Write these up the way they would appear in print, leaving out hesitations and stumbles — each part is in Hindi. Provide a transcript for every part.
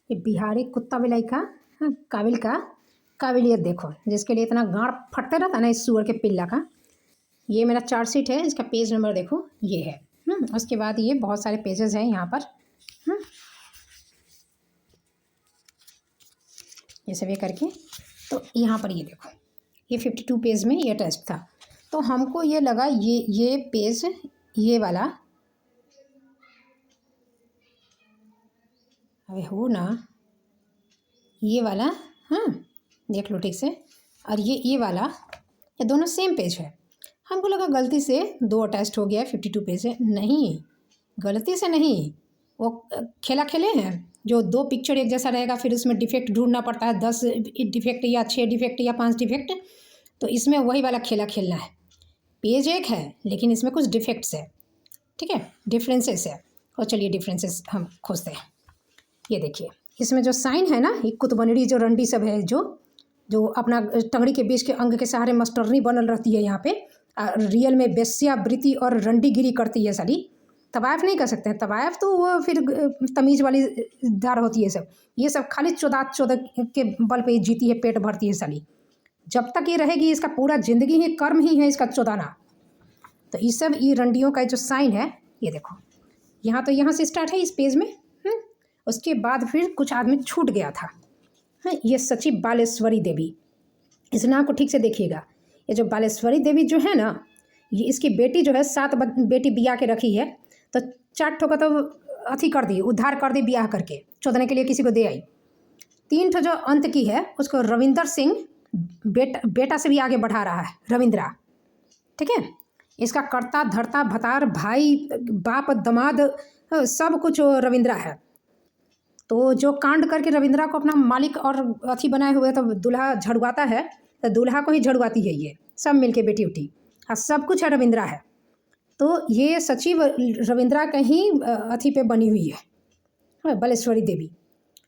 ये बिहारी कुत्ता बिलाई का काबिल का काबिलियत देखो, जिसके लिए इतना गाँड फटते रहता ना इस सुअर के पिल्ला का। ये मेरा चार्जशीट है, इसका पेज नंबर देखो ये है। उसके बाद ये बहुत सारे पेजेस हैं यहाँ पर। ये सब ये करके तो यहाँ पर ये देखो, ये 52 पेज में ये टेस्ट था। तो हमको ये लगा ये पेज ये वाला, अबे हो ना, ये वाला, देख लो ठीक से। और ये वाला, ये दोनों सेम पेज है। हमको लगा गलती से 2 अटैच्ड हो गया है, 52 पेज है। नहीं, गलती से नहीं, वो खेला खेले हैं जो 2 पिक्चर एक जैसा रहेगा, फिर उसमें डिफेक्ट ढूंढना पड़ता है, 10 डिफेक्ट या 6 डिफेक्ट या 5 डिफेक्ट। तो इसमें वही वाला खेला खेलना है। पेज एक है लेकिन इसमें कुछ डिफेक्ट्स है, ठीक है, डिफरेंसेस है। और चलिए डिफरेंसेस हम खोजते हैं। ये देखिए, इसमें जो साइन है ना, ये कुतबनड़ी जो रंडी सब है, जो अपना टंगड़ी के बीच के अंग के सहारे मस्टरनी बनल रहती है यहाँ पे, रियल में बेस्यावृत्ति और रंडीगिरी करती है साली। तवायफ नहीं कर सकते हैं, तवायफ तो वो फिर तमीज़ वाली दार होती है सब। ये सब खाली चौदह के बल पे जीती है, पेट भरती है साली। जब तक ये रहेगी, इसका पूरा जिंदगी ही कर्म ही है इसका चौदाना। तो ये सब ये रंडियों का जो साइन है, ये देखो यहाँ, तो यहाँ से स्टार्ट है इस पेज में। उसके बाद फिर कुछ आदमी छूट गया था। ये सची बालेश्वरी देवी, इस नाम को ठीक से देखिएगा। ये जो बालेश्वरी देवी जो है ना, ये इसकी बेटी जो है 7 बेटी बिया के रखी है, तो 4 ठो का तो अथी कर दी, उद्धार कर दी ब्याह करके, चोदने के लिए किसी को दे आई। 3 ठो जो अंत की है उसको रविंदर सिंह बेटा से भी आगे बढ़ा रहा है, रविंद्रा, ठीक है। इसका कर्ता धर्ता भतार भाई बाप दमाद सब कुछ रविंद्रा है। तो जो कांड करके रविंद्रा को अपना मालिक और अथी बनाए हुए, तो दूल्हा झड़वाता है, तो दूल्हा को ही झड़वाती है ये सब मिलके, बेटी उठी, और सब कुछ है रविंद्रा है। तो ये सचिव रविंद्रा का ही अथी पे बनी हुई है, बालेश्वरी देवी।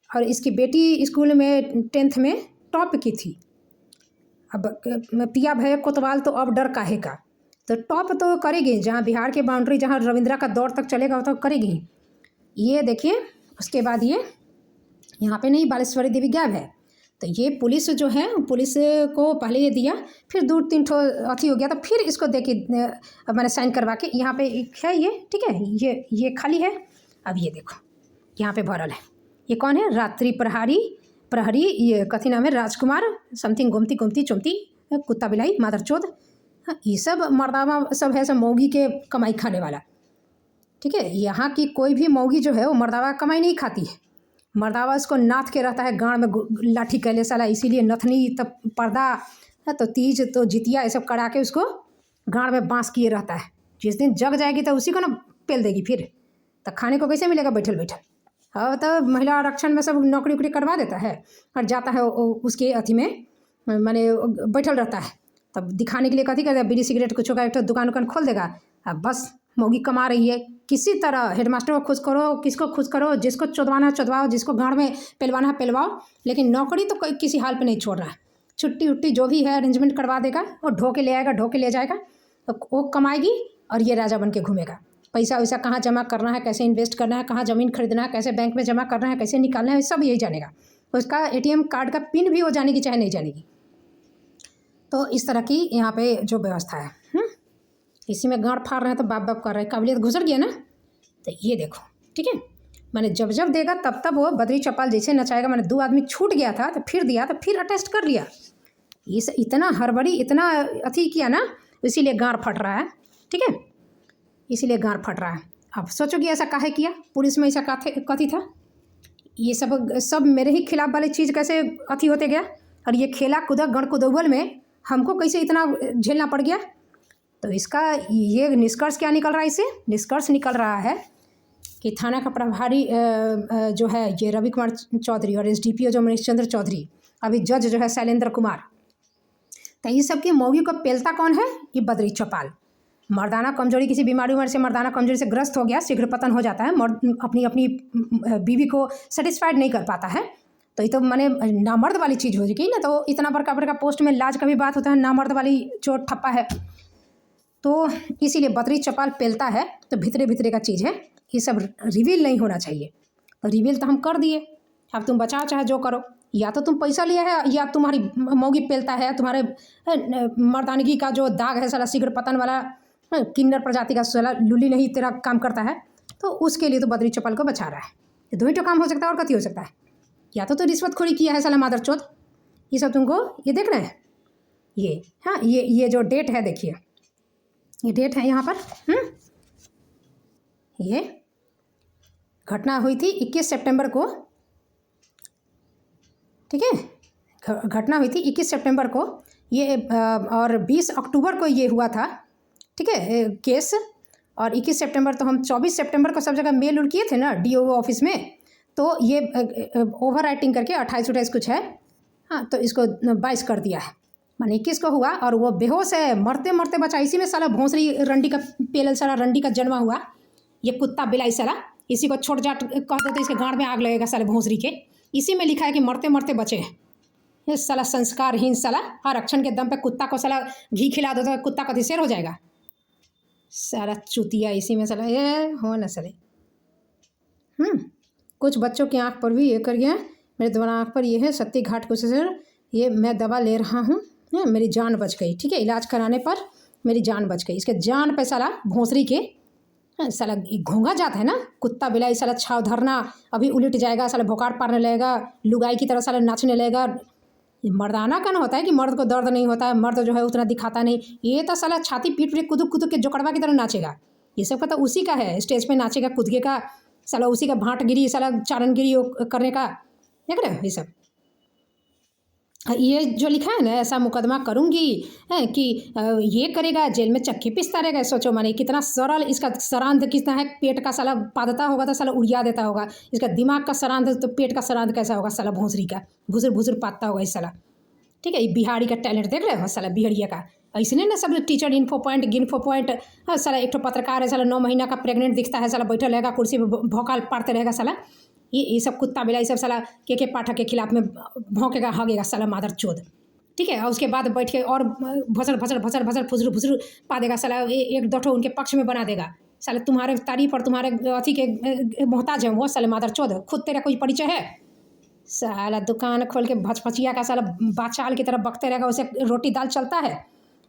और इसकी बेटी स्कूल में 10th में टॉप की थी। अब पिया भय कोतवाल तो अब डर काहे का, तो टॉप तो करेगी, जहाँ बिहार के बाउंड्री जहाँ रविंद्रा का दौर तक चलेगा वो तो करेगी। ये देखिए, उसके बाद ये यहाँ पे नहीं, बालेश्वरी देवी गायब है। तो ये पुलिस जो है, पुलिस को पहले ये दिया, फिर 2-3 ठो अथी हो गया, तो फिर इसको दे के मैंने साइन करवा के यहाँ पे है ये, ठीक है। ये खाली है। अब ये देखो यहाँ पे भरल है, ये कौन है, रात्रि प्रहरी, ये कथी नाम है, राजकुमार समथिंग, गोमती चुमती, कुत्ता बिलाई मादरचोद, ये सब मर्दावा सब है, सब मौगी के कमाई खाने वाला, ठीक है। यहाँ की कोई भी मौगी जो है वो मर्दावा कमाई नहीं खाती है। मर्दावा उसको नाथ के रहता है गाँव में लाठी कैले साला, इसीलिए नथनी तब पर्दा तो तीज तो जितिया ये सब करा के उसको गाँव में बांस किए रहता है। जिस दिन जग जाएगी तो उसी को ना पेल देगी, फिर तो खाने को कैसे मिलेगा बैठल बैठल। अब तो महिला आरक्षण में सब नौकरी उकरी करवा देता है और जाता है उसके अथी में, माने बैठल रहता है। तब दिखाने के लिए कथी करता है, बीड़ी सिगरेट कुछ का एक दुकान उकान खोल देगा। अब बस मौगी कमा रही है, किसी तरह हेडमास्टर को खुश करो, किसको खुश करो, जिसको चौदवाना चौदवाओ, जिसको गाँव में पेलवाना है पेलवाओ, लेकिन नौकरी तो किसी हाल पे नहीं छोड़ रहा है। छुट्टी उट्टी जो भी है अरेंजमेंट करवा देगा, और ढो के ले आएगा, ढो के ले जाएगा, तो वो कमाएगी और ये राजा बन के घूमेगा। पैसा वैसा कहाँ जमा करना है, कैसे इन्वेस्ट करना है, कहाँ ज़मीन खरीदना है, कैसे बैंक में जमा करना है, कैसे निकालना है, सब यही जानेगा। उसका ATM कार्ड का पिन भी वो जानेगी चाहे नहीं जानेगी। तो इस तरह की यहाँ पे जो व्यवस्था है, इसी में गाँड फाड़ रहे हैं तो बाप बाप कर रहे हैं, काबिलियत गुजर गया ना। तो ये देखो, ठीक है, मैंने जब देगा तब वो बद्री चौपाल जैसे नचाएगा। मैंने 2 आदमी छूट गया था तो फिर दिया, तो फिर अटेस्ट कर लिया। ये इतना हड़बड़ी, इतना अथी किया ना, इसीलिए गाँड फट रहा है, ठीक है, इसीलिए गाँड फट रहा है। अब सोचो कि ऐसा काहे किया, पुलिस में ऐसा कथी था, ये सब मेरे ही खिलाफ वाली चीज़ कैसे अथी होते गया। और ये खेला कूदा गण कुदौवल में हमको कैसे इतना झेलना पड़ गया। तो इसका ये निष्कर्ष क्या निकल रहा है, इससे निष्कर्ष निकल रहा है कि थाना का प्रभारी जो है ये रवि कुमार चौधरी, और SDPO जो मनीष चंद्र चौधरी, अभी जज जो है शैलेंद्र कुमार। तो ये सब की मौगी को पेलता कौन है, ये बद्री चौपाल। मर्दाना कमजोरी, किसी बीमारी से मर्दाना कमजोरी से ग्रस्त हो गया, शीघ्र पतन हो जाता है, अपनी बीवी को सेटिस्फाइड नहीं कर पाता है, तो ये तो माने नामर्द वाली चीज़ हो जाएगी ना। तो इतना बड़का पोस्ट में लाज का भी बात होता है, नामर्द वाली जो ठप्पा है, तो इसीलिए बद्री चौपाल पेलता है। तो भीतरे का चीज़ है, ये सब रिवील नहीं होना चाहिए। तो रिवील तो हम कर दिए, अब तुम बचाओ चाहे जो करो, या तो तुम पैसा लिया है या तुम्हारी मौगी पेलता है, तुम्हारे मर्दानगी का जो दाग है साला शीघ्र पतन वाला किन्नर प्रजाति का साला लुली नहीं तेरा काम करता है, तो उसके लिए तो बद्री चपल को बचा रहा है। ये दो ही तो काम हो सकता है, और कति हो सकता है। या तो रिश्वतखोरी किया है साला मादरचोद। ये सब तुमको ये देख रहे हैं, ये हाँ ये जो डेट है देखिए, ये डेट है यहाँ पर। ये घटना हुई थी 21 सितंबर को, ठीक है, घटना हुई थी 21 सितंबर को ये, और 20 अक्टूबर को ये हुआ था, ठीक है केस। और 21 सितंबर तो हम 24 सितंबर को सब जगह मेल उल किए थे ना DO ऑफिस में, तो ये ओवर राइटिंग करके 28-28 कुछ है, हाँ, तो इसको 22 कर दिया है, माने 21 को हुआ। और वो बेहोश है, मरते मरते बचा। इसी में साला भोंसरी रंडी का पेलल साला रंडी का जन्मा हुआ, ये कुत्ता बिलाई साला, इसी को छोट जाट कहते तो इसके गाँड में आग लगेगा साले भोंसरी के। इसी में लिखा है कि मरते मरते बचे हैं। ये साला संस्कारहीन साला, आरक्षण के दम पे कुत्ता को साला घी खिला दो तो कुत्ता का शेर हो जाएगा साला चुतिया। इसी में साला ये हो न साले। कुछ बच्चों की आँख पर भी ये कर गया, मेरे दोनों आँख पर ये है सत्ती घाट कुछ सर, ये मैं दवा ले रहा हूँ, मेरी जान बच गई, ठीक है, इलाज कराने पर मेरी जान बच गई। इसके जान पे साला भोंसरी के साला घोंघा जाता है ना, कुत्ता बिलाई साला छाव धरना, अभी उलट जाएगा साला, भोकाड़ पारने लगेगा, लुगाई की तरह साला नाचने लगेगा। ये मर्दाना का ना होता है कि मर्द को दर्द नहीं होता है, मर्द जो है उतना दिखाता नहीं, ये तो साला छाती पीट पीट कुदुक कुदुक के जोकड़वा की तरह नाचेगा। ये सब का तो उसी का है, स्टेज पे नाचेगा कुदके का साला, उसी का भाटगिरी साला चारणगिरी करने का, देख रहे हो ये सब। ये जो लिखा है ना, ऐसा मुकदमा करूंगी है कि ये करेगा, जेल में चक्की पिसता रहेगा। सोचो माने कितना सरल इसका सरांध कितना है, पेट का साला पादता होगा तो साला उड़िया देता होगा, इसका दिमाग का सरांध तो पेट का सरांध कैसा होगा साला भोंसरी का, भुसुर भुसुर पाता होगा इस साला, ठीक है। ये बिहारी का टैलेंट देख रहे हो साला, बिहारिया का। ऐसे ना सब टीचर इन्फो पॉइंट गिन्फो पॉइंट, हाँ साला एक पत्रकार है साला 9 महीना का प्रेग्नेंट दिखता है साला, बैठा रहेगा कुर्सी पर भौकाल पाड़ते रहेगा साला। ये सब कुत्ता बिलाई सब साला के पाठक के खिलाफ में भौंकेगा हगेगा साला मादर चोद, ठीक है। और उसके बाद बैठ के और भसड़ भसड़ भसड़ भसड़ फुसर फुसर पा देगा साला, एक दो ठो उनके पक्ष में बना देगा साले, तुम्हारे तारीफ और तुम्हारे अथी के मोहताज है वो साले मादर चोद। खुद तेरा कोई परिचय है साला, दुकान खोल के भचभचिया का साला बाचाल की तरह बकते रहेगा, उसे रोटी दाल चलता है।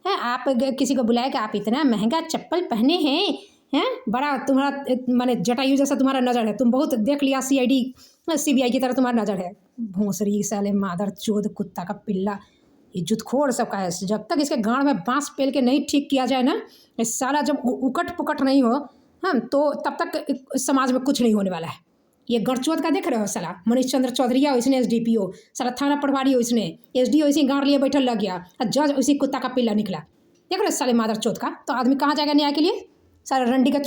आप किसी को बुलाए कि आप इतना महंगा चप्पल पहने हैं, बड़ा तुम्हारा माने जटायु जैसा तुम्हारा नज़र है, तुम बहुत देख लिया CID CBI की तरह तुम्हारा नज़र है। भोंसरी साले मादर चोद कुत्ता का पिल्ला, ये जुतखोर सबका है। जब तक इसके गाँड में बांस पेल के नहीं ठीक किया जाए ना, ये साला जब उकट पुकट नहीं हो तो तब तक समाज में कुछ नहीं होने वाला है। ये गढ़चोद का देख रहे हो साला, मनीष चंद्र चौधरी इसने SDPO साला थाना प्रभारी, इसने SDO इसी गाँड लिए बैठल लग गया, जज उसी कुत्ता का पिल्ला निकला, देख रहे हो साले मादर चोद का। तो आदमी कहाँ जाएगा न्याय के लिए, सारा रंडी का